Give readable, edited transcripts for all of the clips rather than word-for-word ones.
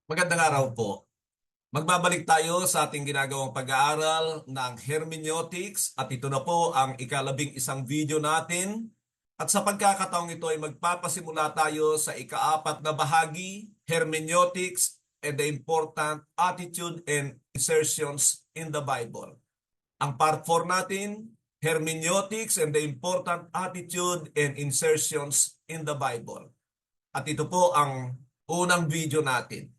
Magandang araw po. Magbabalik tayo sa ating ginagawang pag-aaral ng hermeneutics at ito na po ang ika-11 video natin. At sa pagkakataong ito ay magpapasimula tayo sa ika-4 na bahagi, hermeneutics and the important attitude and insertions in the Bible. Ang part 4 natin, hermeneutics and the important attitude and insertions in the Bible. At ito po ang unang video natin.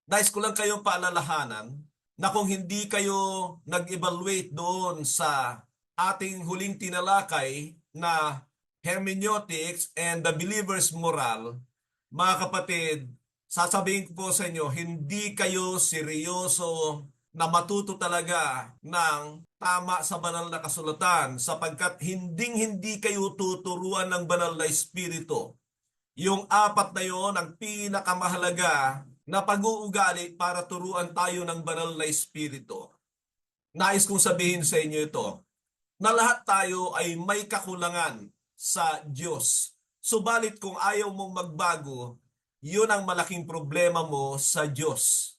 Nais ko lang kayong paalalahanan na kung hindi kayo nag-evaluate doon sa ating huling tinalakay na hermeneutics and the believer's moral, mga kapatid, sasabihin ko po sa inyo, hindi kayo seryoso na matuto talaga ng tama sa banal na kasulatan sapagkat hindi kayo tuturuan ng banal na espiritu. Yung 4 na yon ang pinakamahalaga na pag-uugali para turuan tayo ng banal na espiritu. Nais kong sabihin sa inyo ito, na lahat tayo ay may kakulangan sa Diyos. Subalit kung ayaw mong magbago, yun ang malaking problema mo sa Diyos.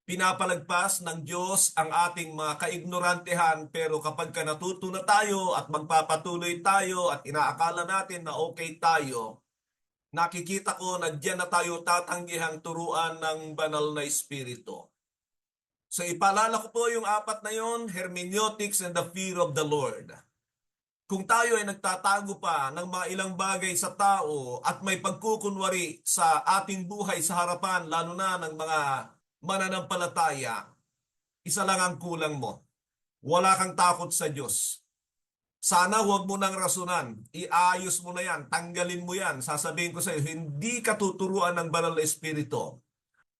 Pinapalagpas ng Diyos ang ating mga kaignorantehan, pero kapag ka natuto na tayo at magpapatuloy tayo at inaakala natin na okay tayo, nakikita ko na diyan na tayo tatanggihang turuan ng banal na espiritu. So ipaalala ko po yung 4 na yon, hermeneutics and the fear of the Lord. Kung tayo ay nagtatago pa ng mga ilang bagay sa tao at may pagkukunwari sa ating buhay sa harapan, lalo na ng mga mananampalataya, isa lang ang kulang mo. Wala kang takot sa Diyos. Sana huwag mo nang rasunan. Iayos mo na yan. Tanggalin mo yan. Sasabihin ko sa iyo, hindi ka tuturuan ng banal na espiritu.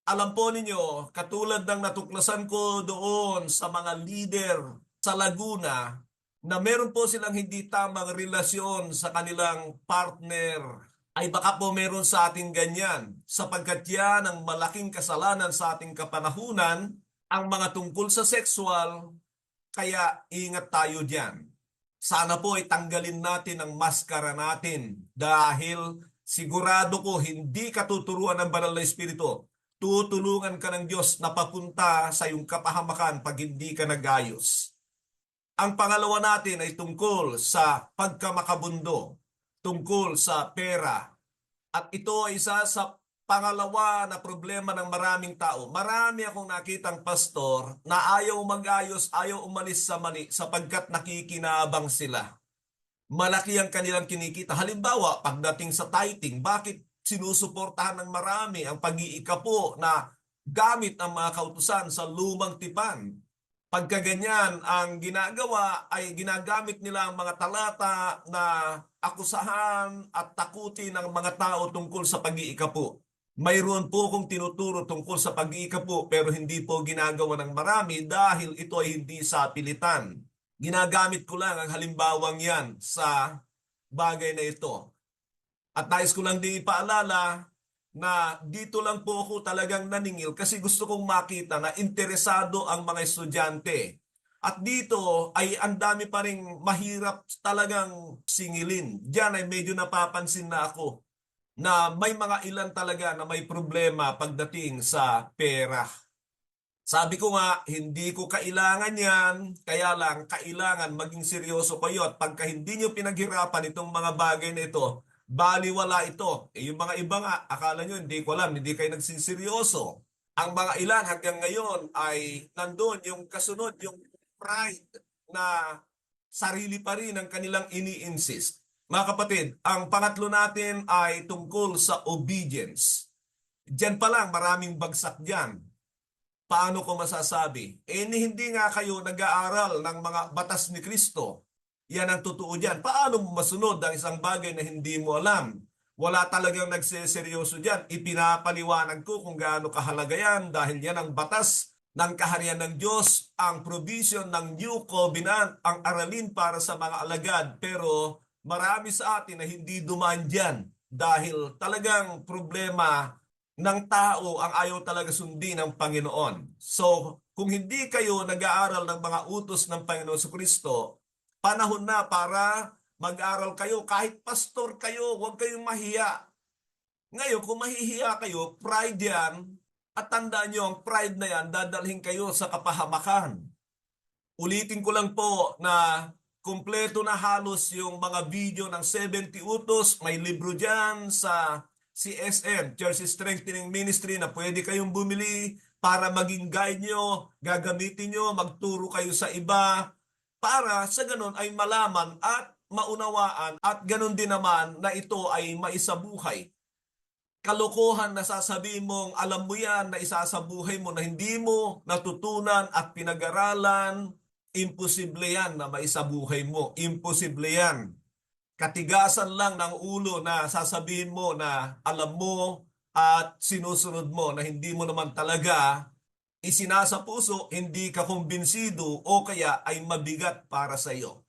Alam po ninyo, katulad ng natuklasan ko doon sa mga leader sa Laguna, na meron po silang hindi tamang relasyon sa kanilang partner, ay baka po meron sa ating ganyan. Sapagkat yan ang malaking kasalanan sa ating kapanahunan, ang mga tungkol sa sexual, kaya ingat tayo diyan. Sana po ay tanggalin natin ang maskara natin dahil sigurado ko hindi ka tuturuan ng banal na espiritu. Tutulungan ka ng Diyos na papunta sa iyong kapahamakan pag hindi ka nagayos. Ang pangalawa natin ay tungkol sa pagkamakabundo, tungkol sa pera. At ito ay isa sa pangalawa na problema ng maraming tao. Marami akong nakitang pastor na ayaw mag-ayos, ayaw umalis sa mali sapagkat nakikinabang sila. Malaki ang kanilang kinikita. Halimbawa, pagdating sa tithing, bakit sinusuportahan ng marami ang pag-iikapo na gamit ng mga kautusan sa lumang tipan? Pagkaganyan, ang ginagawa ay ginagamit nila ang mga talata na akusahan at takutin ng mga tao tungkol sa pag-iikapo. Mayroon po kong tinuturo tungkol sa pag-iikapo pero hindi po ginagawa ng marami dahil ito ay hindi sa pilitan. Ginagamit ko lang ang halimbawang yan sa bagay na ito. At nais ko lang din ipaalala na dito lang po ako talagang naningil kasi gusto kong makita na interesado ang mga estudyante. At dito ay ang dami pa ring mahirap talagang singilin. Diyan ay medyo napapansin na ako na may mga ilan talaga na may problema pagdating sa pera. Sabi ko nga, hindi ko kailangan yan, kaya lang kailangan maging seryoso kayo at pagka hindi nyo pinaghirapan itong mga bagay na ito, baliwala ito. Yung mga iba nga, akala nyo hindi ko alam, hindi kayo nagsiseryoso. Ang mga ilan hanggang ngayon ay nandun yung kasunod, yung pride na sarili pa rin ang kanilang ini-insist. Mga kapatid, ang pangatlo natin ay tungkol sa obedience. Diyan pa lang, maraming bagsak diyan. Paano ko masasabi? Hindi nga kayo nag-aaral ng mga batas ni Kristo. Yan ang totoo diyan. Paano mo masunod ang isang bagay na hindi mo alam? Wala talagang nagseseryoso diyan. Ipinapaliwanag ko kung gaano kahalaga yan dahil yan ang batas ng kaharian ng Diyos, ang provision ng New Covenant, ang aralin para sa mga alagad. Pero marami sa atin na hindi dumaan dyan dahil talagang problema ng tao ang ayaw talaga sundin ng Panginoon. So, kung hindi kayo nag-aaral ng mga utos ng Panginoon sa Kristo, panahon na para mag-aral kayo. Kahit pastor kayo, huwag kayong mahiya. Ngayon, kung mahihiya kayo, pride yan. At tandaan nyo, ang pride na yan, dadalhin kayo sa kapahamakan. Ulitin ko lang po na kumpleto na halos yung mga video ng 70 Utos. May libro dyan sa CSM, Church Strengthening Ministry, na pwede kayong bumili para maging guide nyo, gagamitin nyo, magturo kayo sa iba, para sa ganun ay malaman at maunawaan at ganun din naman na ito ay maisabuhay. Kalokohan na sasabihin mong alam mo yan na isasabuhay mo na hindi mo natutunan at pinag-aralan, imposible yan na maisabuhay mo. Imposible yan. Katigasan lang ng ulo na sasabihin mo na alam mo at sinusunod mo na hindi mo naman talaga isinasa puso, hindi ka kumbinsido o kaya ay mabigat para sa iyo.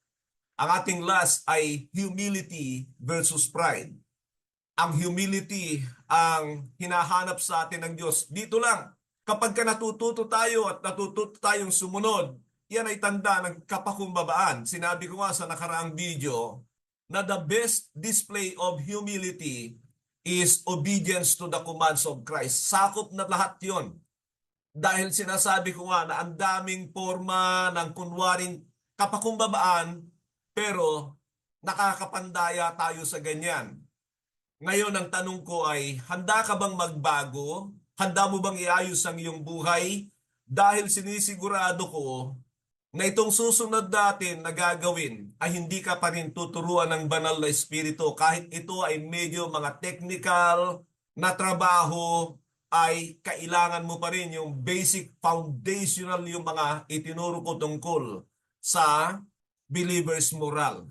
Ang ating last ay humility versus pride. Ang humility ang hinahanap sa atin ng Diyos. Dito lang, kapag ka natututo tayo at natututo tayong sumunod, yan ay tanda ng kapakumbabaan. Sinabi ko nga sa nakaraang video na the best display of humility is obedience to the commands of Christ. Sakop na lahat yon. Dahil sinasabi ko nga na ang daming forma ng kunwaring kapakumbabaan, pero nakakapandaya tayo sa ganyan. Ngayon, ang tanong ko ay, handa ka bang magbago? Handa mo bang iayos ang iyong buhay? Dahil sinisigurado ko na itong susunod natin na gagawin ay hindi ka pa rin tuturuan ng banal na espiritu. Kahit ito ay medyo mga technical na trabaho, ay kailangan mo pa rin yung basic foundational, yung mga itinuro ko tungkol sa believer's moral.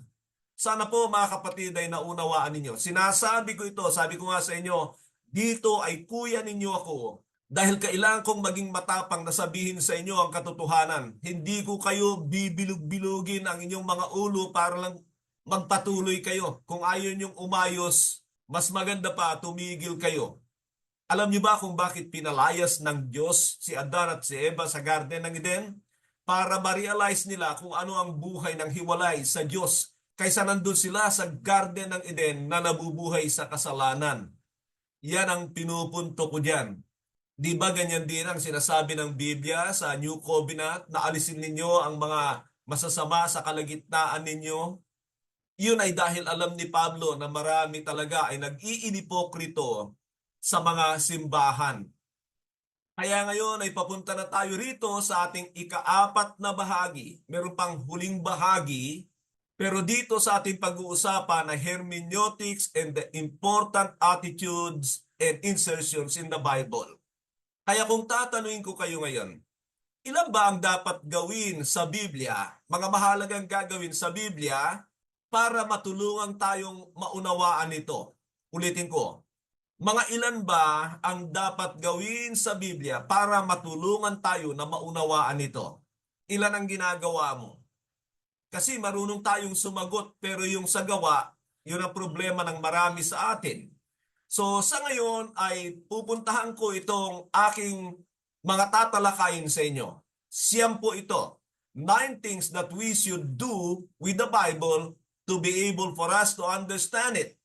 Sana po mga kapatid ay naunawaan ninyo. Sinasabi ko ito, sabi ko nga sa inyo, dito ay kuya ninyo ako dahil kailangan kong maging matapang na sabihin sa inyo ang katotohanan. Hindi ko kayo bibilug-bilugin ang inyong mga ulo para lang magpatuloy kayo. Kung ayaw nyong umayos, mas maganda pa tumigil kayo. Alam niyo ba kung bakit pinalayas ng Diyos si Adan at si Eva sa Garden ng Eden? Para ma-realize nila kung ano ang buhay ng hiwalay sa Diyos kaysa nandun sila sa Garden ng Eden na nabubuhay sa kasalanan. Yan ang pinupunto ko dyan. Di ba ganyan din ang sinasabi ng Biblia sa New Covenant na alisin ninyo ang mga masasama sa kalagitnaan ninyo? Yun ay dahil alam ni Pablo na marami talaga ay nag-iinipokrito sa mga simbahan. Kaya ngayon ay papunta na tayo rito sa ating ika-4 na bahagi. Meron pang huling bahagi, pero dito sa ating pag-uusapan na hermeneutics and the important attitudes and insertions in the Bible. Kaya kung tatanungin ko kayo ngayon, ilan ba ang dapat gawin sa Biblia, mga mahalagang gagawin sa Biblia, para matulungan tayong maunawaan ito? Ulitin ko. Mga ilan ba ang dapat gawin sa Biblia para matulungan tayo na maunawaan ito? Ilan ang ginagawa mo? Kasi marunong tayong sumagot pero yung sa gawa, yun ang problema ng marami sa atin. So sa ngayon ay pupuntahan ko itong aking mga tatalakayin sa inyo. Siyam po ito. 9 things that we should do with the Bible to be able for us to understand it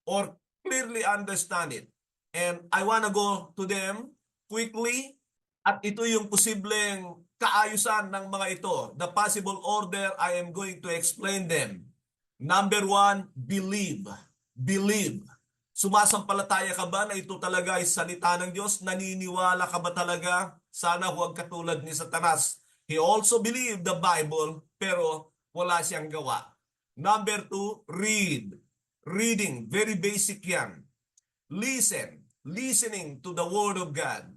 or clearly understand it. And I wanna go to them quickly at ito yung posibleng kaayusan ng mga ito. The possible order, I am going to explain them. Number 1, believe. Believe. Sumasampalataya ka ba na ito talaga ay salita ng Diyos? Naniniwala ka ba talaga? Sana huwag katulad ni Satanas. He also believed the Bible pero wala siyang gawa. Number 2, read. Reading, very basic yan. Listen, listening to the Word of God.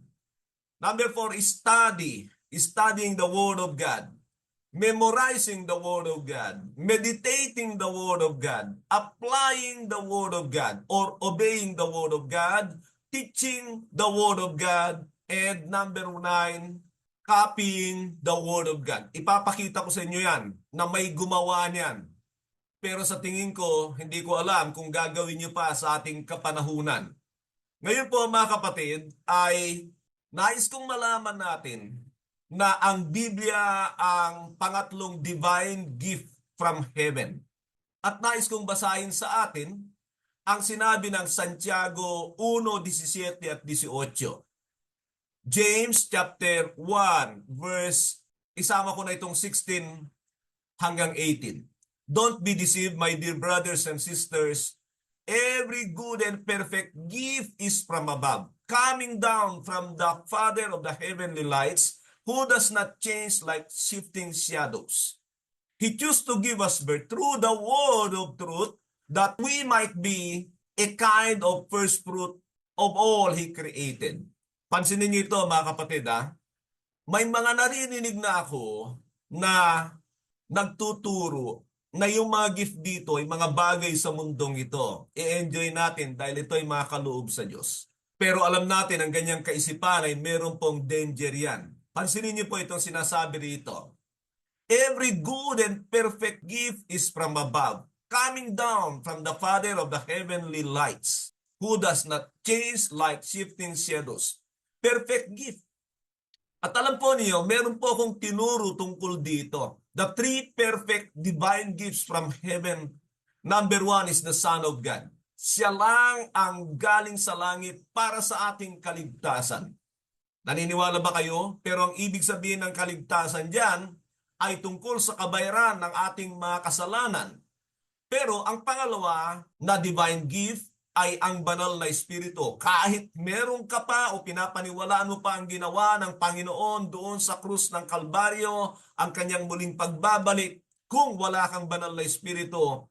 Number 4, study, studying the Word of God. Memorizing the Word of God. Meditating the Word of God. Applying the Word of God or obeying the Word of God. Teaching the Word of God. And number 9, copying the Word of God. Ipapakita ko sa inyo yan na may gumawa niyan. Pero sa tingin ko, hindi ko alam kung gagawin niyo pa sa ating kapanahunan. Ngayon po mga kapatid, ay nais kong malaman natin na ang Biblia ang pangatlong divine gift from heaven. At nais kong basahin sa atin ang sinabi ng Santiago 1:17 at 18. James chapter 1 verse, isama ko na itong 16 hanggang 18. Don't be deceived, my dear brothers and sisters. Every good and perfect gift is from above, coming down from the Father of the heavenly lights, who does not change like shifting shadows. He chose to give us birth through the word of truth, that we might be a kind of first fruit of all He created. Pansinin niyo ito mga kapatid ha. May mga naririnig na ako na nagtuturo na yung mga gift dito ay mga bagay sa mundong ito. I-enjoy natin dahil ito ay mga kaloob sa Diyos. Pero alam natin ang ganyang kaisipan ay meron pong danger yan. Pansinin niyo po itong sinasabi rito. Every good and perfect gift is from above, coming down from the Father of the heavenly lights, who does not change like shifting shadows. Perfect gift. At alam po niyo, meron po akong tinuro tungkol dito. The three perfect divine gifts from heaven. Number one is the Son of God. Siya lang ang galing sa langit para sa ating kaligtasan. Naniniwala ba kayo? Pero ang ibig sabihin ng kaligtasan diyan ay tungkol sa kabayaran ng ating mga kasalanan. Pero ang pangalawa na divine gift ay ang banal na espiritu. Kahit meron ka pa o pinapaniwalaan mo pa ang ginawa ng Panginoon doon sa krus ng Kalbaryo, ang kanyang muling pagbabalik, kung wala kang banal na espiritu,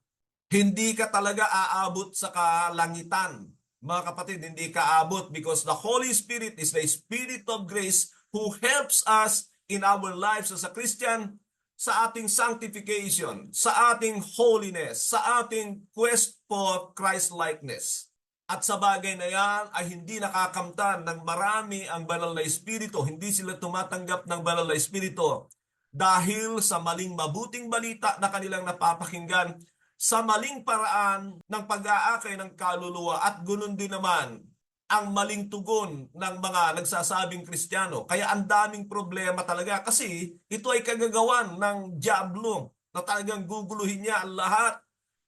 hindi ka talaga aabot sa kalangitan. Mga kapatid, hindi ka aabot because the Holy Spirit is the Spirit of grace who helps us in our lives as a Christian, sa ating sanctification, sa ating holiness, sa ating quest for Christ-likeness. At sa bagay na yan ay hindi nakakamtan ng marami ang banal na espiritu. Hindi sila tumatanggap ng banal na espiritu dahil sa maling mabuting balita na kanilang napapakinggan, sa maling paraan ng pag-aakay ng kaluluwa, at ganoon din naman ang maling tugon ng mga nagsasabing Kristiyano. Kaya ang daming problema talaga kasi ito ay kagagawan ng dyablo na talagang guguluhin niya ang lahat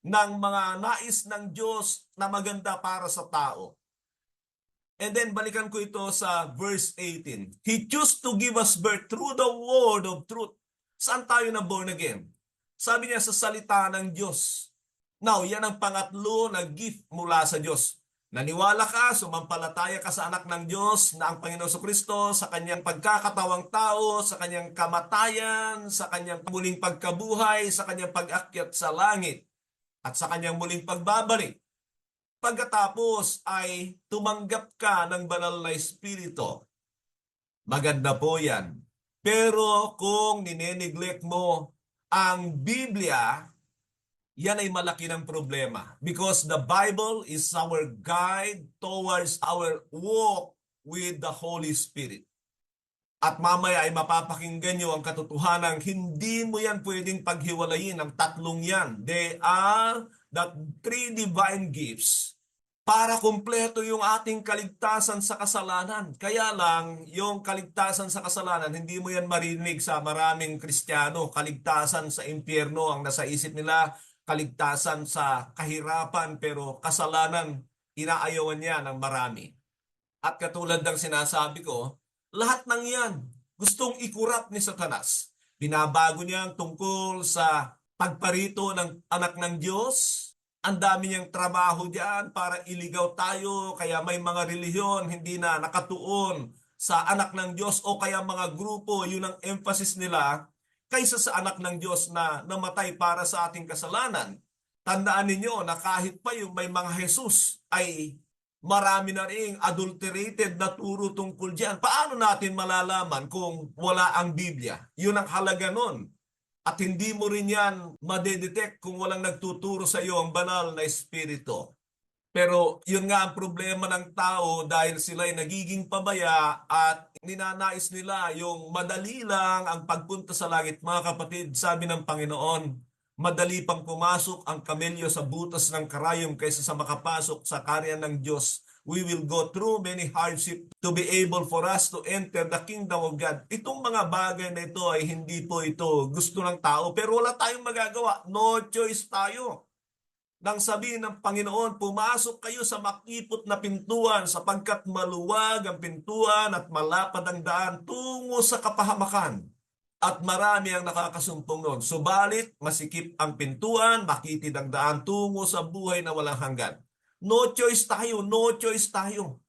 ng mga nais ng Diyos na maganda para sa tao. And then balikan ko ito sa verse 18. He chose to give us birth through the word of truth. Saan tayo na born again? Sabi niya sa salita ng Diyos. Now, yan ang pangatlo na gift mula sa Diyos. Naniwala ka, sumampalataya ka sa anak ng Diyos na ang Panginoon Jesucristo, sa kanyang pagkakatawang tao, sa kanyang kamatayan, sa kanyang muling pagkabuhay, sa kanyang pag-akyat sa langit, at sa kanyang muling pagbabalik. Pagkatapos ay tumanggap ka ng banal na espiritu. Maganda po yan. Pero kung nineneglect mo ang Biblia, yan ay malaki ng problema. Because the Bible is our guide towards our walk with the Holy Spirit. At mamaya ay mapapakinggan nyo ang katotohanan, hindi mo yan pwedeng paghiwalayin ang tatlong yan. They are the three divine gifts para kumpleto yung ating kaligtasan sa kasalanan. Kaya lang, yung kaligtasan sa kasalanan, hindi mo yan marinig sa maraming Kristiyano. Kaligtasan sa impyerno ang nasa isip nila, kaligtasan sa kahirapan, pero kasalanan, inaayawan niya ng marami. At katulad ng sinasabi ko, lahat ng yan gustong ikurap ni Satanas. Binabago niya ang tungkol sa pagparito ng anak ng Diyos. Ang dami niyang trabaho diyan para iligaw tayo, kaya may mga relihiyon hindi na nakatuon sa anak ng Diyos, o kaya mga grupo, yun ang emphasis nila kaysa sa anak ng Diyos na namatay para sa ating kasalanan. Tandaan ninyo na kahit pa yung may mga Jesus ay marami na ring adulterated na turo tungkol diyan. Paano natin malalaman kung wala ang Biblia? Yun ang halaga nun. At hindi mo rin yan madedetect kung walang nagtuturo sa iyo ang banal na espiritu. Pero yun nga ang problema ng tao dahil sila ay nagiging pabaya at ninanais nila yung madali lang ang pagpunta sa langit. Mga kapatid, sabi ng Panginoon, madali pang pumasok ang kamelyo sa butas ng karayom kaysa sa makapasok sa karyan ng Diyos. We will go through many hardships to be able for us to enter the kingdom of God. Itong mga bagay na ito ay hindi po ito gusto ng tao, pero wala tayong magagawa. No choice tayo. nang sabihin ng Panginoon, pumasok kayo sa makipot na pintuan sapagkat maluwag ang pintuan at malapad ang daan tungo sa kapahamakan. At marami ang nakakasumpong noon. Subalit, masikip ang pintuan, makitid ang daan tungo sa buhay na walang hanggan. No choice tayo, no choice tayo.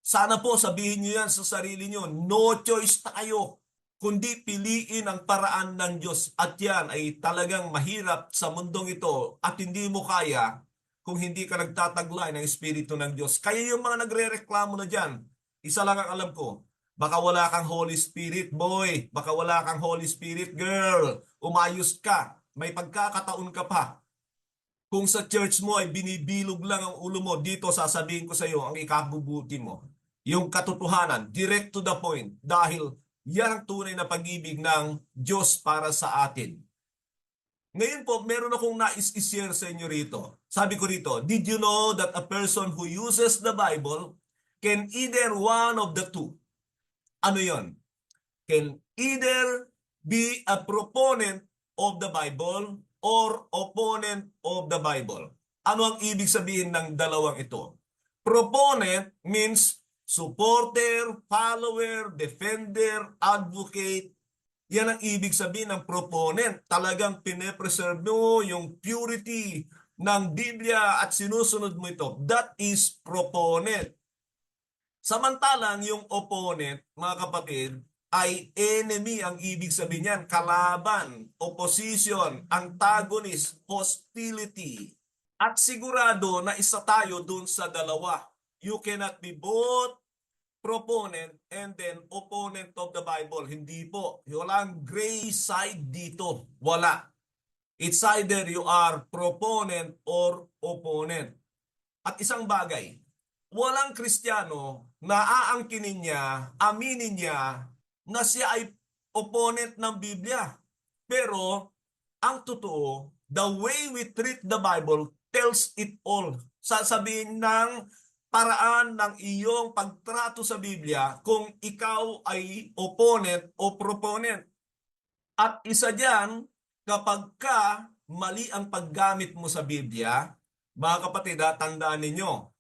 Sana po sabihin niyo yan sa sarili niyo, no choice tayo, kundi piliin ang paraan ng Diyos. At yan ay talagang mahirap sa mundong ito at hindi mo kaya kung hindi ka nagtataglay ng Espiritu ng Diyos. Kaya yung mga nagre-reklamo na dyan, isa lang ang alam ko, baka wala kang Holy Spirit, boy. Baka wala kang Holy Spirit, girl. Umayos ka. May pagkakataon ka pa. Kung sa church mo ay binibilog lang ang ulo mo, dito sasabihin ko sa iyo ang ikabubuti mo. Yung katotohanan, direct to the point. Dahil yan ang tunay na pag-ibig ng Diyos para sa atin. Ngayon po, meron akong nais-share sa inyo rito. Sabi ko rito, did you know that a person who uses the Bible can either one of the two? Ano yon? Can either be a proponent of the Bible or opponent of the Bible. Ano ang ibig sabihin ng dalawang ito? Proponent means supporter, follower, defender, advocate. Yan ang ibig sabihin ng proponent. Talagang pine-preserve mo yung purity ng Biblia at sinusunod mo ito. That is proponent. Samantalang yung opponent, mga kapatid, ay enemy ang ibig sabihin niyan, kalaban, opposition, antagonist, hostility. At sigurado na isa tayo dun sa dalawa. You cannot be both proponent and then opponent of the Bible. Hindi po. Walang gray side dito. Wala. It's either you are proponent or opponent. At isang bagay, walang Kristiyano na aangkinin niya, aminin niya na siya ay opponent ng Biblia. Pero ang totoo, the way we treat the Bible tells it all. Sasabihin ng paraan ng iyong pagtrato sa Biblia kung ikaw ay opponent o proponent. At isa diyan, kapag ka mali ang paggamit mo sa Biblia, mga kapatid, tandaan ninyo,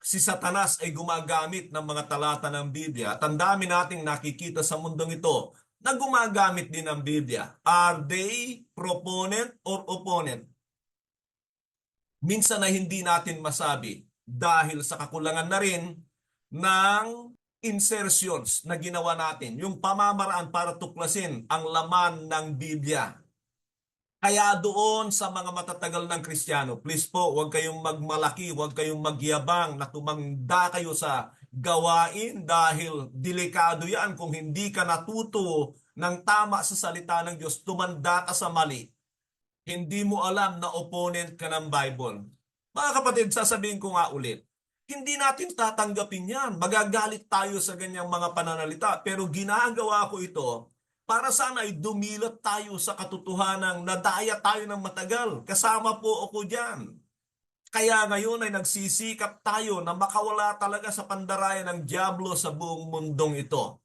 si Satanas ay gumagamit ng mga talata ng Biblia. Tandaan nating nakikita sa mundong ito na gumagamit din ng Biblia. Are they proponent or opponent? Minsan na hindi natin masabi dahil sa kakulangan na rin ng insertions na ginawa natin, yung pamamaraan para tuklasin ang laman ng Biblia. Kaya doon sa mga matatagal ng Kristiyano, please po, huwag kayong magmalaki, huwag kayong magyabang na tumanda kayo sa gawain dahil delikado yan kung hindi ka natuto ng tama sa salita ng Diyos, tumanda ka sa mali. Hindi mo alam na opponent ka ng Bible. Mga kapatid, sasabihin ko nga ulit, hindi natin tatanggapin yan. Magagalit tayo sa ganyang mga pananalita. Pero ginagawa ko ito para sana ay dumilat tayo sa katotohanang nadaya tayo ng matagal. Kasama po ako dyan. Kaya ngayon ay nagsisikap tayo na makawala talaga sa pandarayan ng dyablo sa buong mundong ito.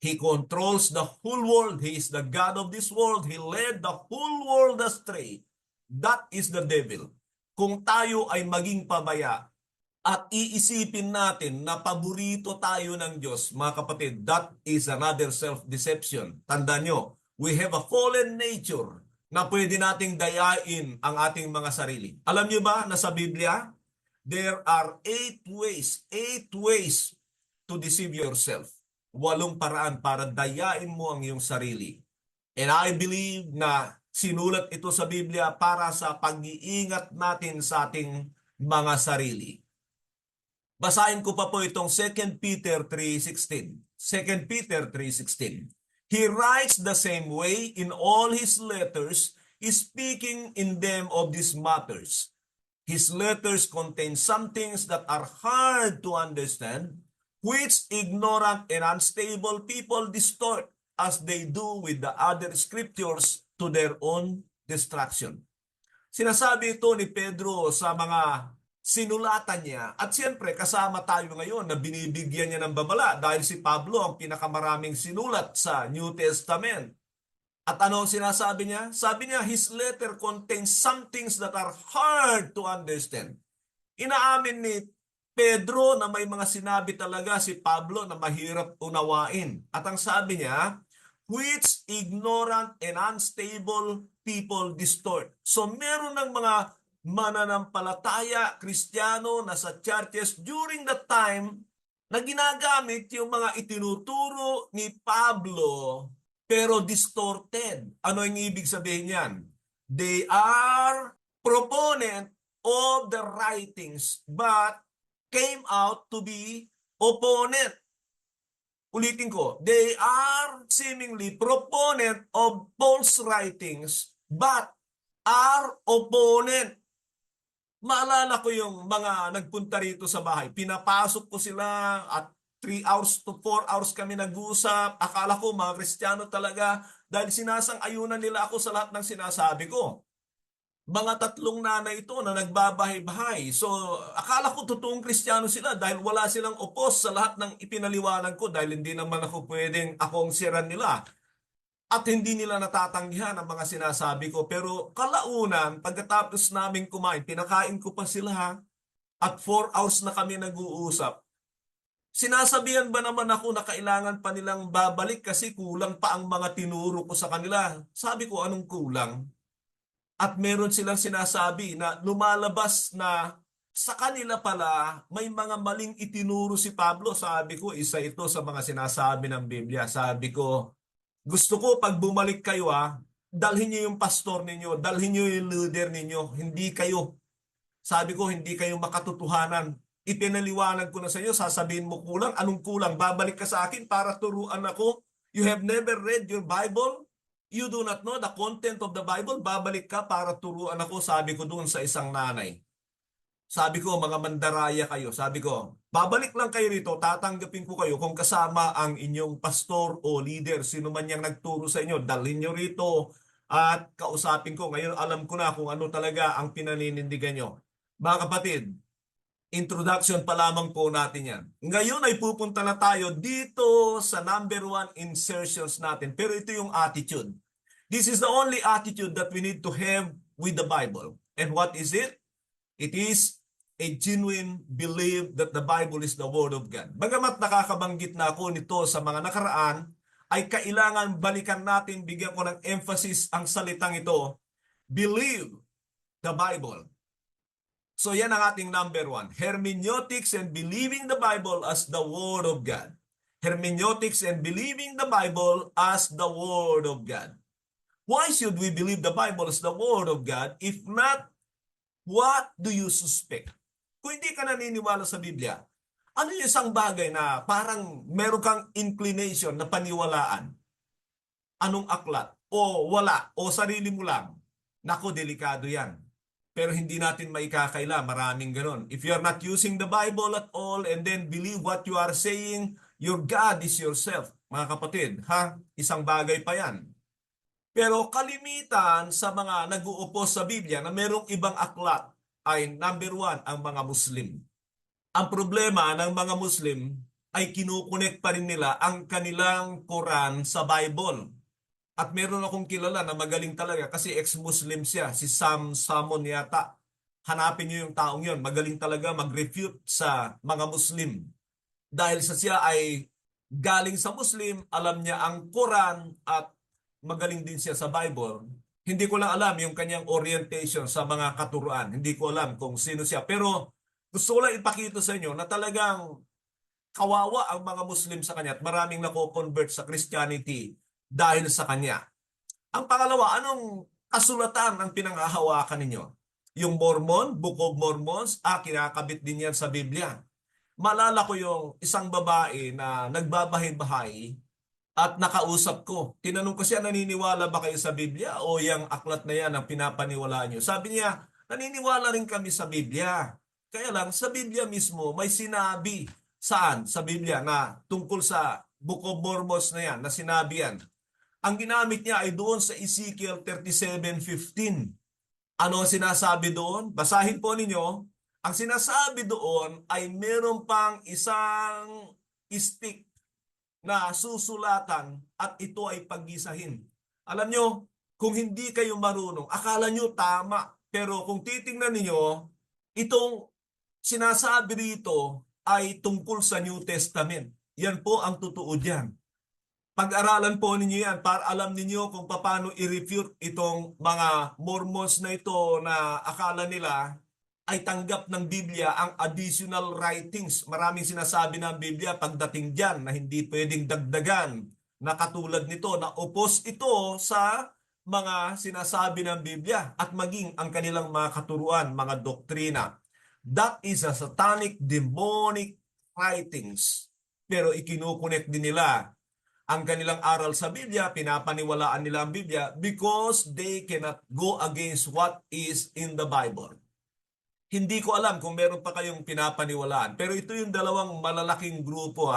He controls the whole world. He is the God of this world. He led the whole world astray. That is the devil. Kung tayo ay maging pabaya at iisipin natin na paborito tayo ng Diyos, mga kapatid, that is another self-deception. Tandaan nyo, we have a fallen nature na pwede nating dayain ang ating mga sarili. Alam nyo ba na sa Biblia, there are 8 ways to deceive yourself. 8 paraan para dayain mo ang iyong sarili. And I believe na sinulat ito sa Biblia para sa pag-iingat natin sa ating mga sarili. Basahin ko pa po itong 2 Peter 3:16. 2 Peter 3:16. He writes the same way in all his letters, speaking in them of these matters. His letters contain some things that are hard to understand, which ignorant and unstable people distort as they do with the other scriptures to their own destruction. Sinasabi ito ni Pedro sa mga sinulatan niya at siyempre kasama tayo ngayon na binibigyan niya ng babala dahil si Pablo ang pinakamaraming sinulat sa New Testament. At ano ang sinasabi niya? Sabi niya, his letter contains some things that are hard to understand. Inaamin ni Pedro na may mga sinabi talaga si Pablo na mahirap unawain. At ang sabi niya, which ignorant and unstable people distort. So meron ng mga mananampalataya, Kristiyano na sa churches during the time na ginagamit yung mga itinuturo ni Pablo pero distorted. Ano yung ibig sabihin yan? They are proponent of the writings but came out to be opponent. Ulitin ko, they are seemingly proponent of false writings but are opponent. Maalala ko yung mga nagpunta rito sa bahay. Pinapasok ko sila at 3 hours to 4 hours kami nag-uusap. Akala ko mga Kristiyano talaga dahil sinasang-ayunan nila ako sa lahat ng sinasabi ko. Mga tatlong nanay ito na nagbabahay-bahay. So, akala ko totoong Kristiyano sila dahil wala silang opos sa lahat ng ipinaliwanag ko dahil hindi naman ako pwedeng akong siran nila. At hindi nila natatanggihan ang mga sinasabi ko. Pero kalaunan, pagkatapos namin kumain, pinakain ko pa sila at 4 hours na kami nag-uusap. Sinasabihan ba naman ako na kailangan pa nilang babalik kasi kulang pa ang mga tinuro ko sa kanila? Sabi ko, anong kulang? At meron silang sinasabi na lumalabas na sa kanila pala may mga maling itinuro si Pablo. Sabi ko, isa ito sa mga sinasabi ng Biblia. Sabi ko, gusto ko pag bumalik kayo dalhin niyo yung pastor ninyo, dalhin niyo yung leader ninyo, hindi kayo. Sabi ko, hindi kayo makatotohanan. Ipinaliwanag ko na sa inyo, sasabihin mo kulang, anong kulang? Babalik ka sa akin para turuan ako. You have never read your Bible? You do not know the content of the Bible? Babalik ka para turuan ako, sabi ko doon sa isang nanay. Sabi ko, mga mandaraya kayo. Sabi ko, babalik lang kayo rito, tatanggapin ko kayo kung kasama ang inyong pastor o leader, sino man yang nagturo sa inyo, dalhin nyo rito at kausapin ko. Ngayon, alam ko na kung ano talaga ang pinaninindigan nyo. Mga kapatid, introduction pa lamang po natin yan. Ngayon ay pupunta na tayo dito sa number 1 insertions natin. Pero ito yung attitude. This is the only attitude that we need to have with the Bible. And what is it? It is a genuine belief that the Bible is the Word of God. Bagamat nakakabanggit na ako nito sa mga nakaraan, ay kailangan balikan natin, bigyan ko ng emphasis ang salitang ito, believe the Bible. So yan ang ating number 1, hermeneutics and believing the Bible as the Word of God. Hermeneutics and believing the Bible as the Word of God. Why should we believe the Bible as the Word of God? If not, what do you suspect? Kung hindi ka naniniwala sa Biblia, ano yung isang bagay na parang meron kang inclination na paniwalaan? Anong aklat? O wala? O sarili mo lang? Naku, delikado yan. Pero hindi natin maikakaila. Maraming ganun. If you are not using the Bible at all and then believe what you are saying, your God is yourself. Mga kapatid, isang bagay pa yan. Pero kalimitan sa mga nag-uupo sa Biblia na merong ibang aklat ay number 1, ang mga Muslim. Ang problema ng mga Muslim ay kinukunik pa rin nila ang kanilang Quran sa Bible. At meron akong kilala na magaling talaga kasi ex-Muslim siya, si Sam Samon yata. Hanapin niyo yung taong yon, magaling talaga mag-refute sa mga Muslim. Dahil sa siya ay galing sa Muslim, alam niya ang Quran at magaling din siya sa Bible. Hindi ko lang alam yung kanyang orientation sa mga katuruan. Hindi ko alam kung sino siya. Pero gusto ko lang ipakita sa inyo na talagang kawawa ang mga Muslim sa kanya at maraming nako-convert sa Christianity dahil sa kanya. Ang pangalawa, anong kasulatan ang pinanghahawakan ninyo? Yung Mormon, Book of Mormons, kinakabit din yan sa Biblia. Malala ko yung isang babae na nagbabahay-bahay at nakausap ko. Tinanong ko siya, naniniwala ba kayo sa Biblia o yung aklat na yan ang pinapaniwalaan nyo? Sabi niya, naniniwala rin kami sa Biblia. Kaya lang, sa Biblia mismo, may sinabi. Saan? Sa Biblia na tungkol sa Book of Mormons na yan, na sinabi yan. Ang ginamit niya ay doon sa Ezekiel 37:15. Ano ang sinasabi doon? Basahin po ninyo. Ang sinasabi doon ay meron pang isang stick na susulatan at ito ay paggisahin. Alam nyo, kung hindi kayo marunong, akala nyo tama. Pero kung titingnan ninyo, itong sinasabi rito ay tungkol sa New Testament. Yan po ang totoo diyan. Pag-aralan po ninyo yan para alam ninyo kung paano i-refute itong mga Mormons na ito na akala nila ay tanggap ng Biblia ang additional writings. Maraming sinasabi ng Biblia pagdating dyan na hindi pwedeng dagdagan na katulad nito na opos ito sa mga sinasabi ng Biblia at maging ang kanilang mga katuruan, mga doktrina. That is a satanic, demonic writings. Pero ikinukunik din nila ang kanilang aral sa Biblia, pinapaniwalaan nila ang Biblia because they cannot go against what is in the Bible. Hindi ko alam kung meron pa kayong pinapaniwalaan, pero ito yung dalawang malalaking grupo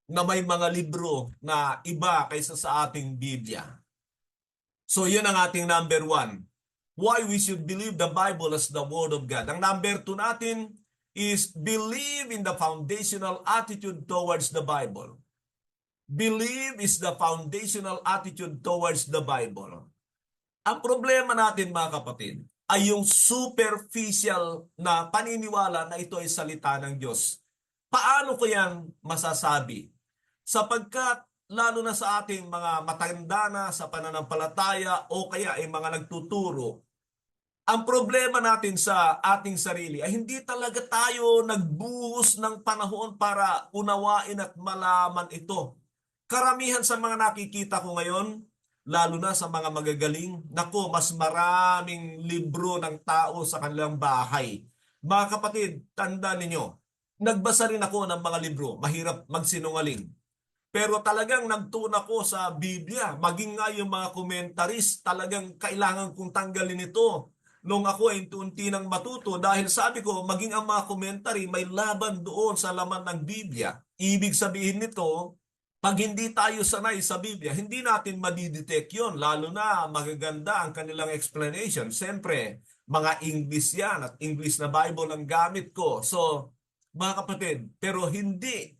na may mga libro na iba kaysa sa ating Biblia. So yun ang ating number 1. Why we should believe the Bible as the Word of God. Ang number 2 natin is believe in the foundational attitude towards the Bible. Believe is the foundational attitude towards the Bible. Ang problema natin mga kapatid ay yung superficial na paniniwala na ito ay salita ng Diyos. Paano ko yan masasabi? Sapagkat lalo na sa ating mga matanda na sa pananampalataya o kaya ay mga nagtuturo, ang problema natin sa ating sarili ay hindi talaga tayo nagbuhos ng panahon para unawain at malaman ito. Karamihan sa mga nakikita ko ngayon, lalo na sa mga magagaling, nako, mas maraming libro ng tao sa kanilang bahay. Mga kapatid, tanda ninyo, nagbasa rin ako ng mga libro, mahirap magsinungaling. Pero talagang nagtun ako sa Biblia, maging nga yung mga commentaries, talagang kailangan kong tanggalin ito. Nung ako ay unti nang matuto dahil sabi ko, maging ang mga commentary may laban doon sa laman ng Biblia. Ibig sabihin nito, pag hindi tayo sanay sa Biblia, hindi natin madidetect yun. Lalo na magaganda ang kanilang explanation. Siyempre, mga English yan at English na Bible ang gamit ko. So, mga kapatid, pero hindi.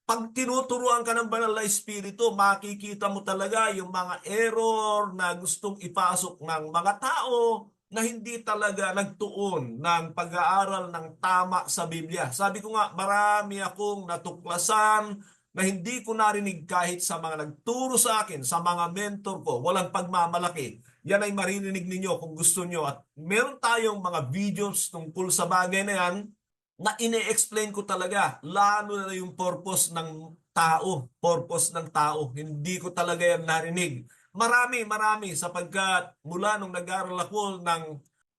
Pag tinuturuan ka ng banal na espiritu, makikita mo talaga yung mga error na gustong ipasok ng mga tao na hindi talaga nagtuon ng pag-aaral ng tama sa Biblia. Sabi ko nga, marami akong natuklasan na hindi ko narinig kahit sa mga nagturo sa akin, sa mga mentor ko, walang pagmamalaki. Yan ay maririnig ninyo kung gusto nyo. At meron tayong mga videos tungkol sa bagay na yan na ine-explain ko talaga, lalo na yung purpose ng tao. Hindi ko talaga yan narinig. Marami, sapagkat mula nung nag-aral ako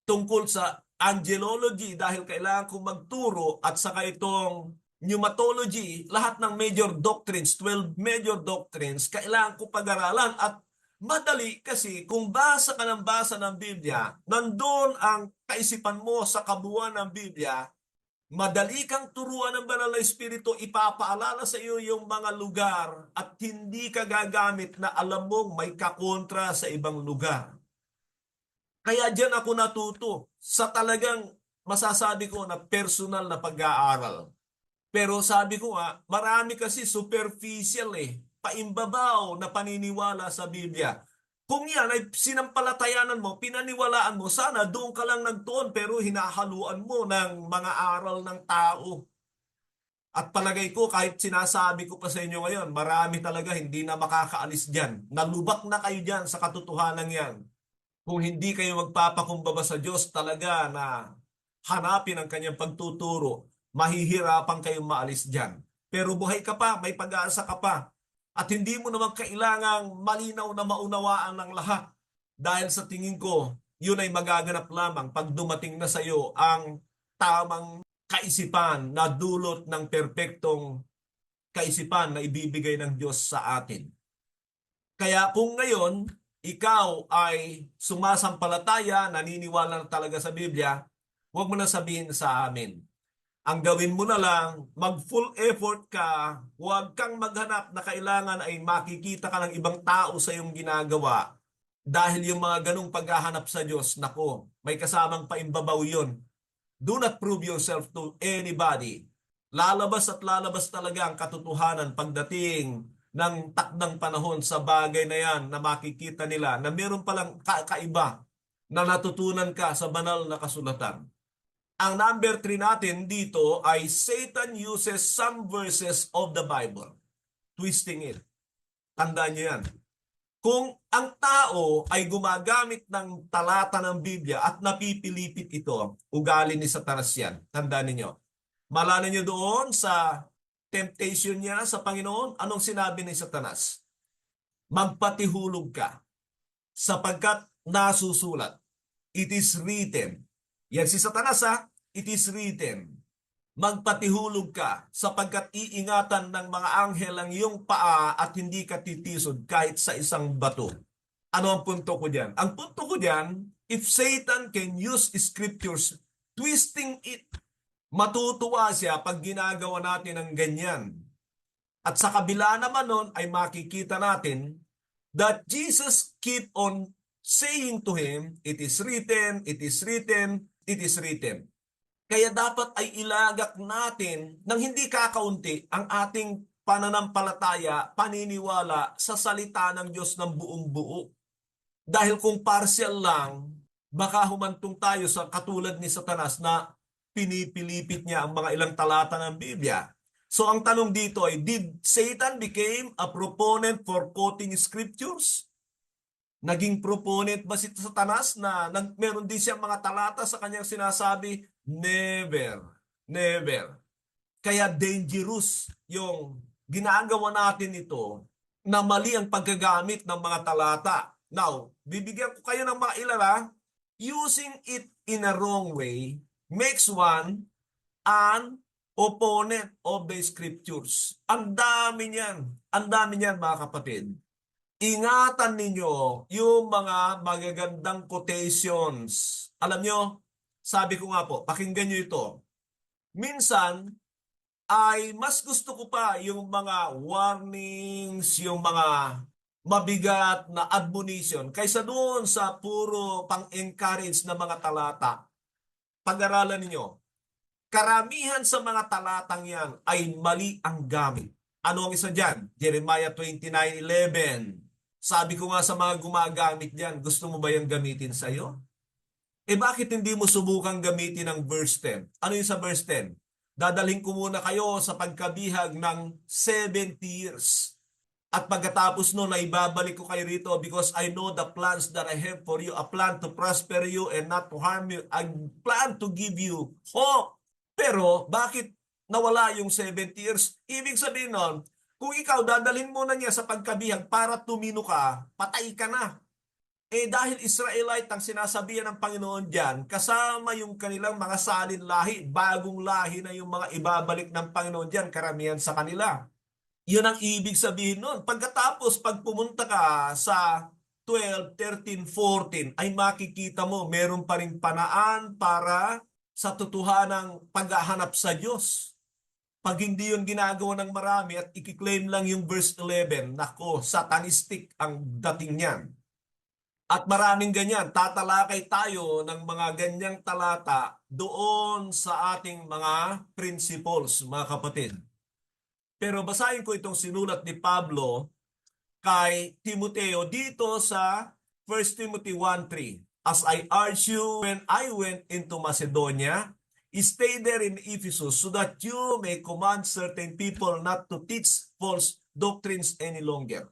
tungkol sa angelology dahil kailangan kong magturo at saka itong pneumatology, lahat ng major doctrines, 12 major doctrines, kailangan ko pag-aralan at madali kasi kung basa ka ng Biblia, nandun ang kaisipan mo sa kabuuan ng Biblia, madali kang turuan ng banal na espiritu, ipapaalala sa iyo yung mga lugar at hindi ka gagamit na alam mong may kakontra sa ibang lugar. Kaya diyan ako natuto sa talagang masasabi ko na personal na pag-aaral. Pero sabi ko nga, marami kasi superficial paimbabaw na paniniwala sa Biblia. Kung yan ay sinampalatayanan mo, pinaniwalaan mo, sana doon ka lang nagtuon pero hinahaluan mo ng mga aral ng tao. At palagay ko, kahit sinasabi ko pa sa inyo ngayon, marami talaga hindi na makakaalis dyan. Nalubak na kayo dyan sa katotohanan yan. Kung hindi kayo magpapakumbaba sa Diyos talaga na hanapin ang kanyang pagtuturo, mahihirapan kayong maalis dyan. Pero buhay ka pa, may pag-aasa ka pa. At hindi mo naman kailangang malinaw na maunawaan ng lahat. Dahil sa tingin ko, yun ay magaganap lamang pag dumating na sa iyo ang tamang kaisipan na dulot ng perpektong kaisipan na ibibigay ng Diyos sa atin. Kaya kung ngayon, ikaw ay sumasampalataya, naniniwala na talaga sa Biblia, huwag mo na sabihin sa amin. Ang gawin mo na lang, mag-full effort ka, huwag kang maghanap na kailangan ay makikita ka ng ibang tao sa iyong ginagawa. Dahil yung mga ganong paghahanap sa Diyos, nako, may kasamang paimbabaw yun. Do not prove yourself to anybody. Lalabas at lalabas talaga ang katotohanan pagdating ng takdang panahon sa bagay na yan na makikita nila na meron palang kakaiba na natutunan ka sa banal na kasulatan. Ang number 3 natin dito ay Satan uses some verses of the Bible, twisting it. Tandaan niyo yan. Kung ang tao ay gumagamit ng talata ng Biblia at napipilipit ito, ugali ni Satanas yan. Tandaan niyo. Malala niyo doon sa temptation niya sa Panginoon, anong sinabi ni Satanas? Magpatihulog ka sapagkat nasusulat. It is written. Yan si Satanas ha, it is written. Magpatihulog ka sapagkat iingatan ng mga anghel ang iyong paa at hindi ka titisod kahit sa isang bato. Ano ang punto ko diyan? Ang punto ko diyan, if Satan can use scriptures, twisting it, matutuwa siya pag ginagawa natin ng ganyan. At sa kabila naman nun ay makikita natin that Jesus keep on saying to him, it is written, it is written, it is written. Kaya dapat ay ilagak natin ng hindi kakaunti ang ating pananampalataya, paniniwala sa salita ng Diyos ng buong buo. Dahil kung partial lang, baka humantong tayo sa katulad ni Satanas na pinipilipit niya ang mga ilang talata ng Biblia. So ang tanong dito ay, did Satan became a proponent for quoting scriptures? Naging proponent ba si Satanas na meron din siyang mga talata sa kanyang sinasabi? Never. Never. Kaya dangerous yung ginagawa natin ito na mali ang paggagamit ng mga talata. Now, bibigyan ko kayo ng mga ilala. Using it in a wrong way makes one an opponent of the scriptures. Ang dami niyan. Ang dami niyan mga kapatid. Ingatan ninyo yung mga magagandang quotations. Alam nyo, sabi ko nga po, pakinggan nyo ito. Minsan, ay mas gusto ko pa yung mga warnings, yung mga mabigat na admonition, kaysa doon sa puro pang-encourage na mga talata. Pag-aralan ninyo, karamihan sa mga talatang yan ay mali ang gamit. Ano ang isa dyan? Jeremiah 29:11. Sabi ko nga sa mga gumagamit dyan, gusto mo ba yung gamitin sa'yo? Bakit hindi mo subukang gamitin ang verse 10? Ano yung sa verse 10? Dadalhin ko muna kayo sa pagkabihag ng 70 years. At pagkatapos nun, ay babalik ko kayo rito because I know the plans that I have for you, a plan to prosper you and not to harm you, a plan to give you hope. Pero bakit nawala yung 70 years? Ibig sabihin nun, kung ikaw dadalhin mo na niya sa pagkabihag para tumino ka, patay ka na. Dahil Israelite ang sinasabihan ng Panginoon diyan, kasama yung kanilang mga salin lahi, bagong lahi na yung mga ibabalik ng Panginoon diyan, karamihan sa kanila. Yun ang ibig sabihin nun. Pagkatapos, pag pumunta ka sa 12, 13, 14, ay makikita mo, meron pa rin panaan para sa totohanang paghahanap sa Diyos. Pag hindi yun ginagawa ng marami at ikiklaim lang yung verse 11, nako, satanistic ang dating niyan. At maraming ganyan, tatalakay tayo ng mga ganyang talata doon sa ating mga principles, mga kapatid. Pero basahin ko itong sinulat ni Pablo kay Timoteo dito sa 1 Timothy 1:3. As I urged you when I went into Macedonia, stay there in Ephesus so that you may command certain people not to teach false doctrines any longer.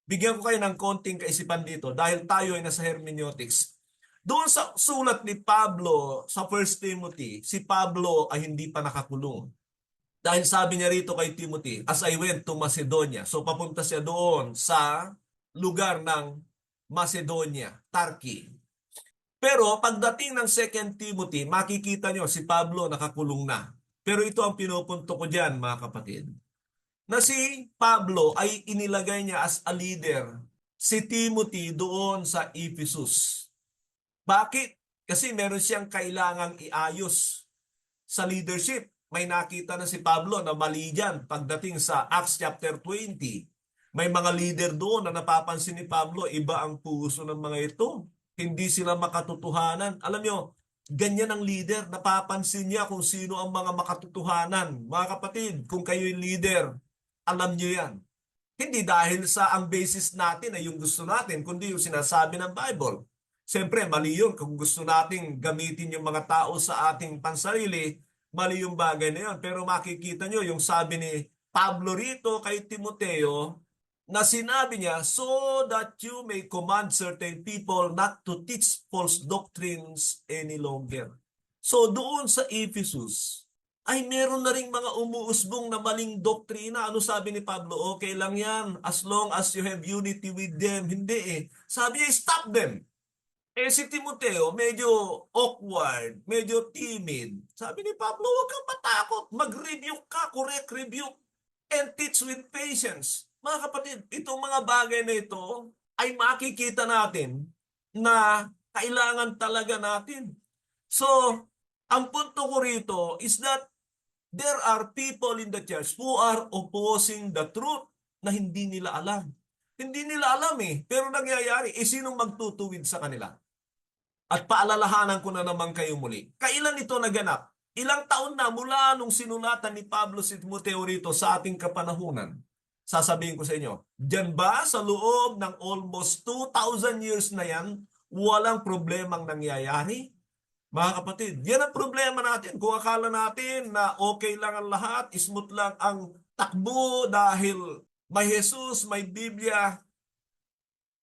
Bigyan ko kayo ng konting kaisipan dito dahil tayo ay nasa hermeneutics. Doon sa sulat ni Pablo sa 1 Timothy, si Pablo ay hindi pa nakakulong. Dahil sabi niya rito kay Timothy, as I went to Macedonia. So papunta siya doon sa lugar ng Macedonia, Turkey. Pero pagdating ng 2 Timothy, makikita nyo si Pablo nakakulong na. Pero ito ang pinupunto ko dyan, mga kapatid. Na si Pablo ay inilagay niya as a leader, si Timothy doon sa Ephesus. Bakit? Kasi meron siyang kailangang iayos sa leadership. May nakita na si Pablo na mali dyan pagdating sa Acts chapter 20. May mga leader doon na napapansin ni Pablo, iba ang puso ng mga ito. Hindi sila makatotohanan. Alam nyo, ganyan ang leader. Napapansin niya kung sino ang mga makatotohanan. Mga kapatid, kung kayo'y leader, alam nyo yan. Hindi dahil sa ang basis natin ay yung gusto natin, kundi yung sinasabi ng Bible. Siyempre, mali yun. Kung gusto nating gamitin yung mga tao sa ating pansarili, mali yung bagay na yun. Pero makikita nyo yung sabi ni Pablo rito kay Timoteo na sinabi niya, so that you may command certain people not to teach false doctrines any longer. So doon sa Ephesus, ay meron na ring mga umuusbong na maling doktrina. Ano sabi ni Pablo? Okay lang yan as long as you have unity with them. Hindi eh. Sabi niya, stop them. Eh si Timoteo, medyo awkward, medyo timid. Sabi ni Pablo, huwag kang matakot. Mag-rebuke ka, correct rebuke, and teach with patience. Mga kapatid, itong mga bagay na ito ay makikita natin na kailangan talaga natin. So, ang punto ko rito is that there are people in the church who are opposing the truth na hindi nila alam. Hindi nila alam eh, pero nangyayari, sinong magtutuwid sa kanila? At paalalahanan ko na naman kayo muli. Kailan ito naganap? Ilang taon na mula nung sinulatan ni Pablo si Timoteo rito sa ating kapanahunan? Sasabihin ko sa inyo, diyan ba sa loob ng almost 2,000 years na yan, walang problemang nangyayari? Mga kapatid, yan ang problema natin. Kung akala natin na okay lang ang lahat, smooth lang ang takbo dahil may Jesus, may Biblia,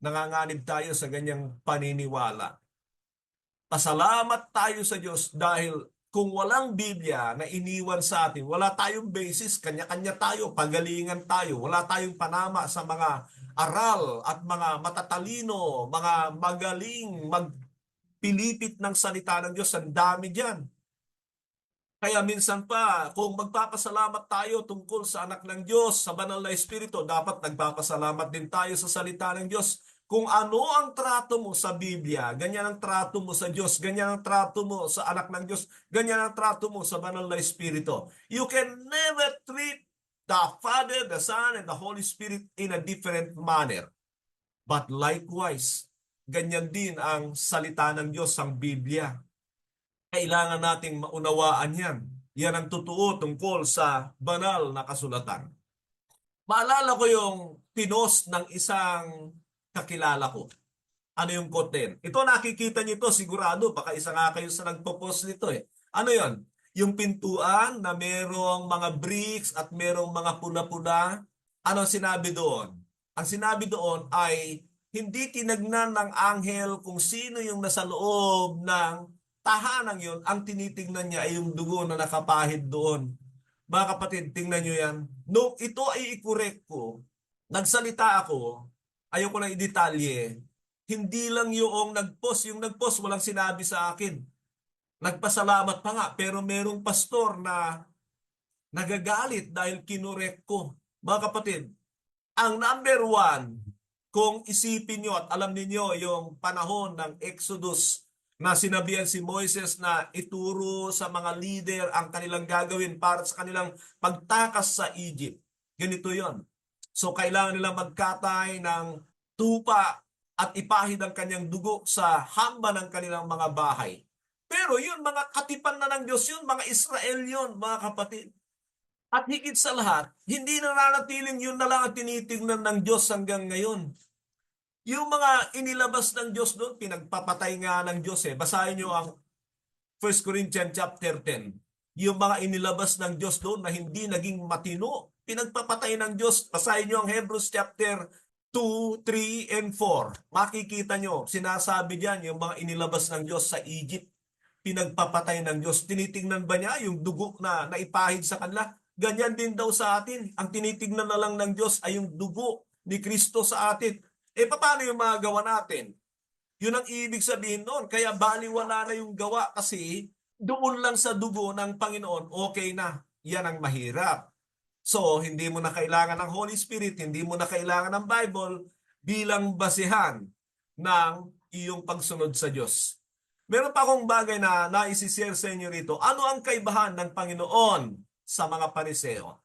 nanganganib tayo sa ganyang paniniwala. Pasalamat tayo sa Diyos dahil kung walang Biblia na iniwan sa atin, wala tayong basis, kanya-kanya tayo, pagalingan tayo, wala tayong panama sa mga aral at mga matatalino, mga magaling magpilipit ng salita ng Diyos. Ang dami diyan. Kaya minsan pa, kung magpapasalamat tayo tungkol sa anak ng Diyos, sa banal na Espiritu, dapat nagpapasalamat din tayo sa salita ng Diyos. Kung ano ang trato mo sa Biblia, ganyan ang trato mo sa Diyos, ganyan ang trato mo sa anak ng Diyos, ganyan ang trato mo sa banal na Espiritu. You can never treat the Father, the Son, and the Holy Spirit in a different manner. But likewise, ganyan din ang salita ng Diyos, ang Biblia. Kailangan nating maunawaan yan. Yan ang totoo tungkol sa banal na kasulatan. Maalala ko yung pinost ng isang kakilala ko. Ano yung quote? Ito nakikita niyo to sigurado. Baka isa nga kayo sa nagpo-post nito eh. Ano yon? Yung pintuan na merong mga bricks at merong mga pula-pula. Ano sinabi doon? Ang sinabi doon ay hindi tinagnan ng anghel kung sino yung nasa loob ng tahanang yun. Ang tinitingnan niya ay yung dugo na nakapahid doon. Mga kapatid, tingnan nyo yan. Nung ito ay i-correct ko, nagsalita ako, ayoko na i-detalye, hindi lang yung nag-post walang sinabi sa akin. Nagpasalamat pa nga, pero merong pastor na nagagalit dahil kinorek ko. Mga kapatid, ang number one, kung isipin nyo at alam niyo yung panahon ng Exodus na sinabihan si Moises na ituro sa mga leader ang kanilang gagawin para sa kanilang pagtakas sa Egypt. Ganito yon. So kailangan nilang magkatay ng tupa at ipahid ang kanyang dugo sa hamba ng kanilang mga bahay. Pero yun, mga katipan na ng Diyos yun, mga Israel yun, mga kapatid. At higit sa lahat, hindi na nanatiling yun na lang ang tinitingnan ng Diyos hanggang ngayon. Yung mga inilabas ng Diyos doon, pinagpapatay nga ng Diyos eh. Basahin nyo ang 1 Corinthians chapter 10. Yung mga inilabas ng Diyos doon na hindi naging matino, pinagpapatay ng Diyos. Basahin nyo ang Hebrews chapter 2, 3, and 4. Makikita nyo, sinasabi diyan yung mga inilabas ng Diyos sa Egypt. Pinagpapatay ng Diyos. Tinitingnan ba niya yung dugo na naipahid sa kanila? Ganyan din daw sa atin. Ang tinitingnan na lang ng Diyos ay yung dugo ni Kristo sa atin. Paano yung mga gawa natin? Yun ang ibig sabihin noon. Kaya baliwala na yung gawa kasi doon lang sa dugo ng Panginoon, okay na. Yan ang mahirap. So, hindi mo na kailangan ng Holy Spirit, hindi mo na kailangan ng Bible bilang basihan ng iyong pagsunod sa Diyos. Meron pa akong bagay na naisishare sa inyo rito. Ano ang kaibahan ng Panginoon sa mga Pariseo?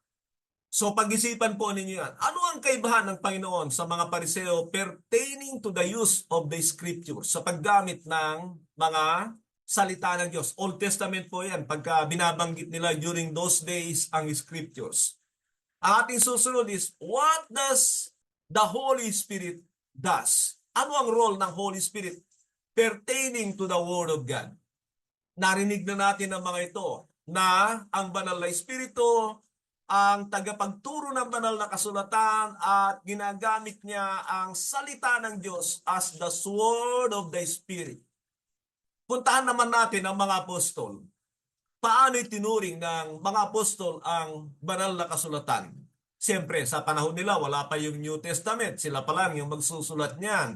So pag-isipan po ninyo yan. Ano ang kaibahan ng Panginoon sa mga Pariseo pertaining to the use of the Scriptures, sa paggamit ng mga salita ng Diyos? Old Testament po yan, pagka binabanggit nila during those days ang Scriptures. Ang ating susunod is, what does the Holy Spirit does? Ano ang role ng Holy Spirit pertaining to the Word of God? Narinig na natin ang mga ito na ang banal na Espiritu ang tagapagturo ng banal na kasulatan at ginagamit niya ang salita ng Diyos as the sword of the Spirit. Puntahan naman natin ang mga apostol. Paano itinuring ng mga apostol ang banal na kasulatan? Siyempre, sa panahon nila, wala pa yung New Testament. Sila pa lang yung magsusulat niyan.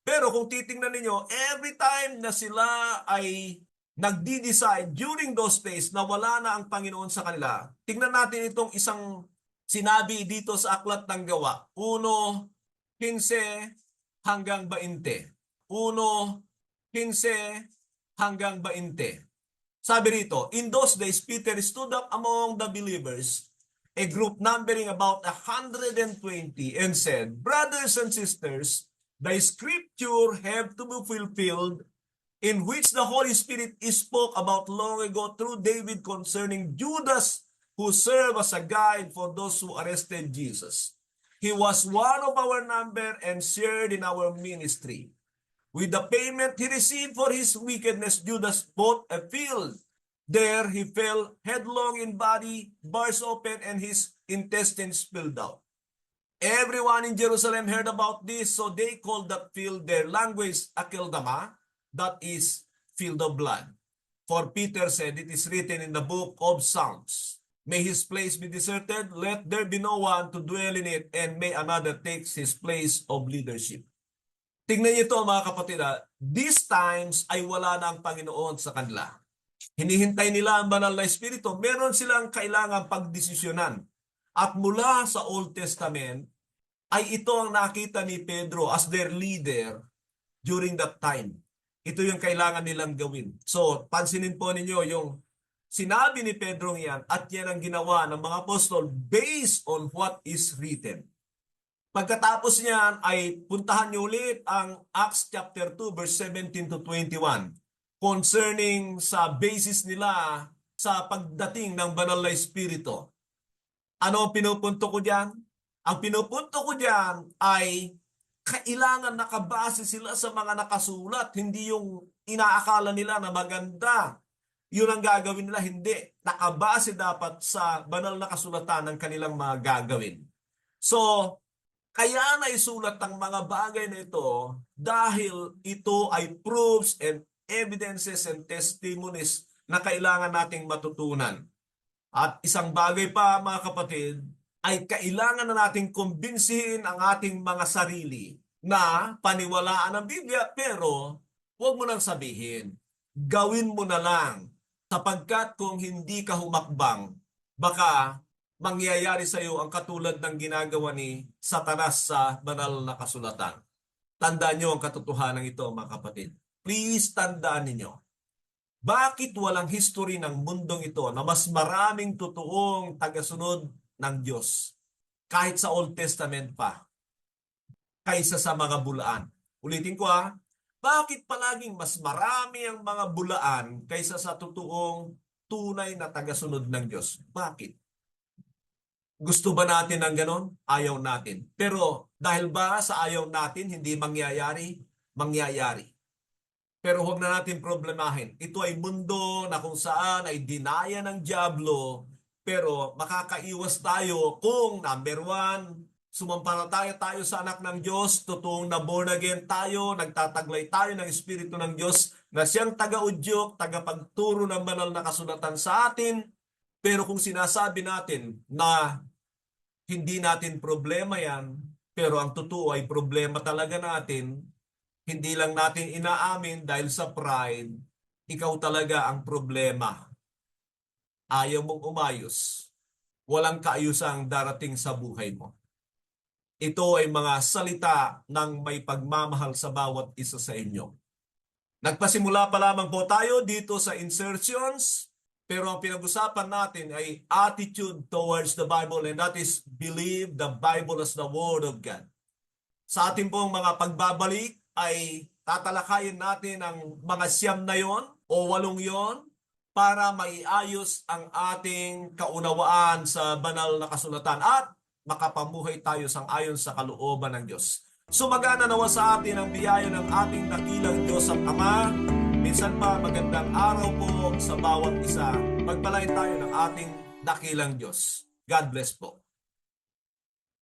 Pero kung titingnan ninyo, every time na sila ay nagdi-decide during those days na wala na ang Panginoon sa kanila, tingnan natin itong isang sinabi dito sa Aklat ng Gawa. 1:15 hanggang 20. 1:15 hanggang 20. Sabi rito, in those days, Peter stood up among the believers, a group numbering about 120, and said, brothers and sisters, the scripture have to be fulfilled in which the Holy Spirit spoke about long ago through David concerning Judas, who served as a guide for those who arrested Jesus. He was one of our number and shared in our ministry. With the payment he received for his wickedness, Judas bought a field. There he fell headlong in body, burst open, and his intestines spilled out. Everyone in Jerusalem heard about this, so they called that field their language Akeldama, that is, field of blood. For Peter said, it is written in the book of Psalms, may his place be deserted, let there be no one to dwell in it, and may another take his place of leadership. Tingnan niyo ito mga kapatid, these times ay wala na ang Panginoon sa kanila. Hinihintay nila ang banal na Espiritu, meron silang kailangang pagdesisyonan. At mula sa Old Testament, ay ito ang nakita ni Pedro as their leader during that time. Ito yung kailangan nilang gawin. So, pansinin po ninyo yung sinabi ni Pedro yan at yan ang ginawa ng mga apostol based on what is written. Pagkatapos niyan ay puntahan niyo ulit ang Acts chapter 2 verse 17 to 21 concerning sa basis nila sa pagdating ng banal na Espiritu. Ano ang pinupunto ko diyan? Ang pinupunto ko diyan ay kailangan nakabase sila sa mga nakasulat, hindi yung inaakala nila na maganda. Yun ang gagawin nila, hindi. Nakabase dapat sa banal na kasulatan ng kanilang mga gagawin. So, kaya naisulat ang mga bagay na ito dahil ito ay proofs and evidences and testimonies na kailangan nating matutunan. At isang bagay pa mga kapatid, ay kailangan na nating kumbinsihin ang ating mga sarili na paniwalaan ang Biblia, pero huwag mo nang sabihin. Gawin mo na lang, sapagkat kung hindi ka humakbang, baka mangyayari sa iyo ang katulad ng ginagawa ni Satanas sa banal na kasulatan. Tandaan niyo ang katotohanan ito mga kapatid. Please tandaan ninyo. Bakit walang history ng mundong ito na mas maraming totoong tagasunod ng Diyos kahit sa Old Testament pa kaysa sa mga bulaan? Ulitin ko bakit palaging mas marami ang mga bulaan kaysa sa totoong tunay na tagasunod ng Diyos? Bakit? Gusto ba natin ng ganon? Ayaw natin. Pero dahil ba sa ayaw natin hindi mangyayari? Mangyayari. Pero huwag na natin problemahin. Ito ay mundo na kung saan ay dinaya ng dyablo, pero makakaiwas tayo kung number one, sumampalataya tayo sa anak ng Diyos, totoong na born again tayo, nagtataglay tayo ng Espiritu ng Diyos na siyang taga-udyok, tagapagturo ng banal na kasulatan sa atin. Pero kung sinasabi natin na hindi natin problema yan, pero ang totoo ay problema talaga natin, hindi lang natin inaamin dahil sa pride, ikaw talaga ang problema. Ayaw mong umayos. Walang kaayusang darating sa buhay mo. Ito ay mga salita ng may pagmamahal sa bawat isa sa inyo. Nagpasimula pa lamang po tayo dito sa insertions, pero ang pinag-usapan natin ay attitude towards the Bible, and that is believe the Bible as the Word of God. Sa ating pong mga pagbabalik ay tatalakayin natin ang mga 9 na yon o 8 yon para maiayos ang ating kaunawaan sa banal na kasulatan at makapamuhay tayo sang-ayon sa kalooban ng Diyos. Sumagana nawa sa atin ang biyaya ng ating dakilang Diyos at Ama. Minsan pa magandang araw po sa bawat isa. Pagpalain tayo ng ating dakilang Diyos. God bless po.